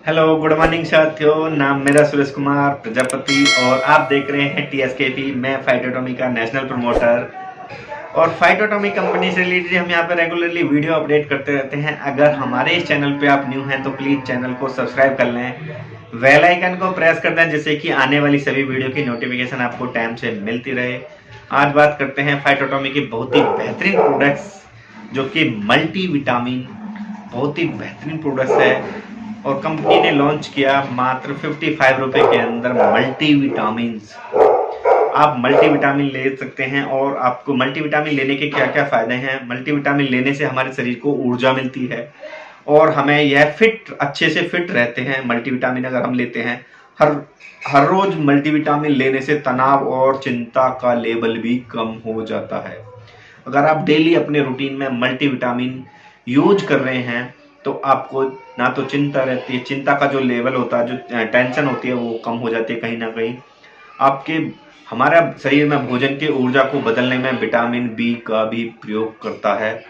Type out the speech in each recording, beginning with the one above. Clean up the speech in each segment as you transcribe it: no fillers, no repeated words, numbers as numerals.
Hello good morning साथियों, नाम मेरा सुरेश कुमार प्रजापति और आप देख रहे हैं TSKP। मैं फाइटो एटॉमी का नेशनल प्रमोटर और फाइटो एटॉमी कंपनी से रिलेटेड हम यहाँ पर रेगुलरली वीडियो अपडेट करते रहते हैं। अगर हमारे इस चैनल पे आप न्यू हैं तो प्लीज़ चैनल को सब्सक्राइब कर लें, बेल आइकन को प्रेस कर दें जिससे कि आने वाली सभी वीडियो की नोटिफिकेशन आपको टाइम से मिलती रहे। आज बात करते हैं फाइटो एटॉमी की बहुत ही बेहतरीन प्रोडक्ट्स जो कि मल्टीविटामिन बहुत ही बेहतरीन प्रोडक्ट्स है और कंपनी ने लॉन्च किया मात्र 55 रुपए के अंदर मल्टीविटामिन। आप मल्टीविटामिन ले सकते हैं और आपको मल्टीविटामिन लेने के क्या क्या फायदे हैं। मल्टीविटामिन लेने से हमारे शरीर को ऊर्जा मिलती है और हमें यह अच्छे से फिट रहते हैं। मल्टीविटामिन अगर हम लेते हैं हर रोज मल्टीविटामिन लेने से तनाव और चिंता का लेवल भी कम हो जाता है। अगर आप डेली अपने रूटीन में मल्टीविटामिन यूज कर रहे हैं तो आपको ना तो चिंता रहती है, चिंता का जो लेवल होता है, जो टेंशन होती है वो कम हो जाती है। कहीं ना कहीं आपके हमारा शरीर में भोजन के ऊर्जा को बदलने में विटामिन बी का भी प्रयोग करता है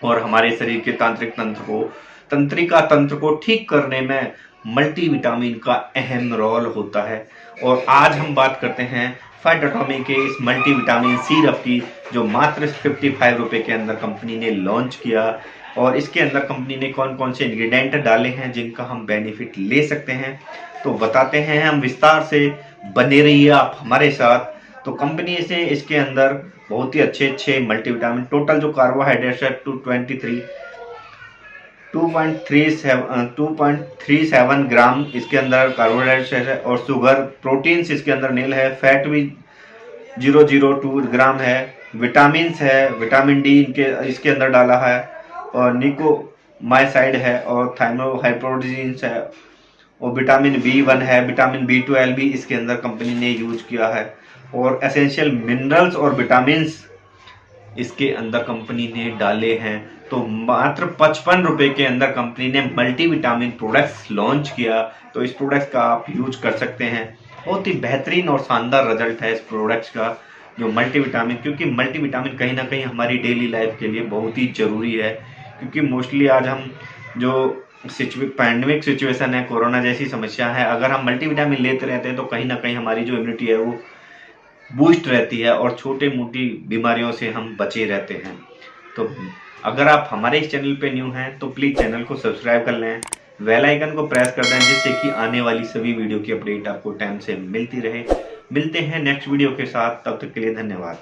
और हमारे शरीर के तंत्रिका तंत्र को ठीक करने में मल्टीविटामिन का अहम रोल होता है। और आज हम बात करते हैं फाइटो एटॉमी के इस मल्टीविटामिन सिरप की जो मात्र 55 रुपए के अंदर कंपनी ने लॉन्च किया और इसके अंदर कंपनी ने कौन कौन से इंग्रेडिएंट डाले हैं जिनका हम बेनिफिट ले सकते हैं तो बताते हैं हम विस्तार से। बने रहिए आप हमारे साथ। तो कंपनी से इसके अंदर बहुत ही अच्छे मल्टीविटामिन, टोटल जो कार्बोहाइड्रेट्स है 2.37 ग्राम इसके अंदर कार्बोहाइड्रेट्स है और शुगर प्रोटीन्स इसके अंदर नील है, फैट भी 002 ग्राम है, विटामिन है, विटामिन डी इसके अंदर डाला है और निकोमाइसाइड है और थाइमोहाइड्रोजिन्स है और विटामिन B1 है, विटामिन B12 भी इसके अंदर कंपनी ने यूज किया है और एसेंशियल मिनरल्स और विटामिन्स इसके अंदर कंपनी ने डाले हैं। तो मात्र 55 रुपए के अंदर कंपनी ने मल्टीविटामिन प्रोडक्ट्स लॉन्च किया तो इस प्रोडक्ट्स का आप यूज कर सकते हैं। बहुत ही बेहतरीन और शानदार रिजल्ट है इस प्रोडक्ट्स का जो मल्टीविटामिन, क्योंकि मल्टीविटामिन कहीं ना कहीं हमारी डेली लाइफ के लिए बहुत ही जरूरी है। क्योंकि मोस्टली आज हम जो पैंडेमिक सिचुएशन है, कोरोना जैसी समस्या है, अगर हम मल्टीविटामिन लेते रहते हैं तो कहीं ना कहीं हमारी जो इम्यूनिटी है वो बूस्ट रहती है और छोटे मोटी बीमारियों से हम बचे रहते हैं। तो अगर आप हमारे इस चैनल पे न्यू हैं तो प्लीज़ चैनल को सब्सक्राइब कर लें, बेल आइकन को प्रेस कर दें जिससे कि आने वाली सभी वीडियो की अपडेट आपको टाइम से मिलती रहे। मिलते हैं नेक्स्ट वीडियो के साथ, तब तक के लिए धन्यवाद।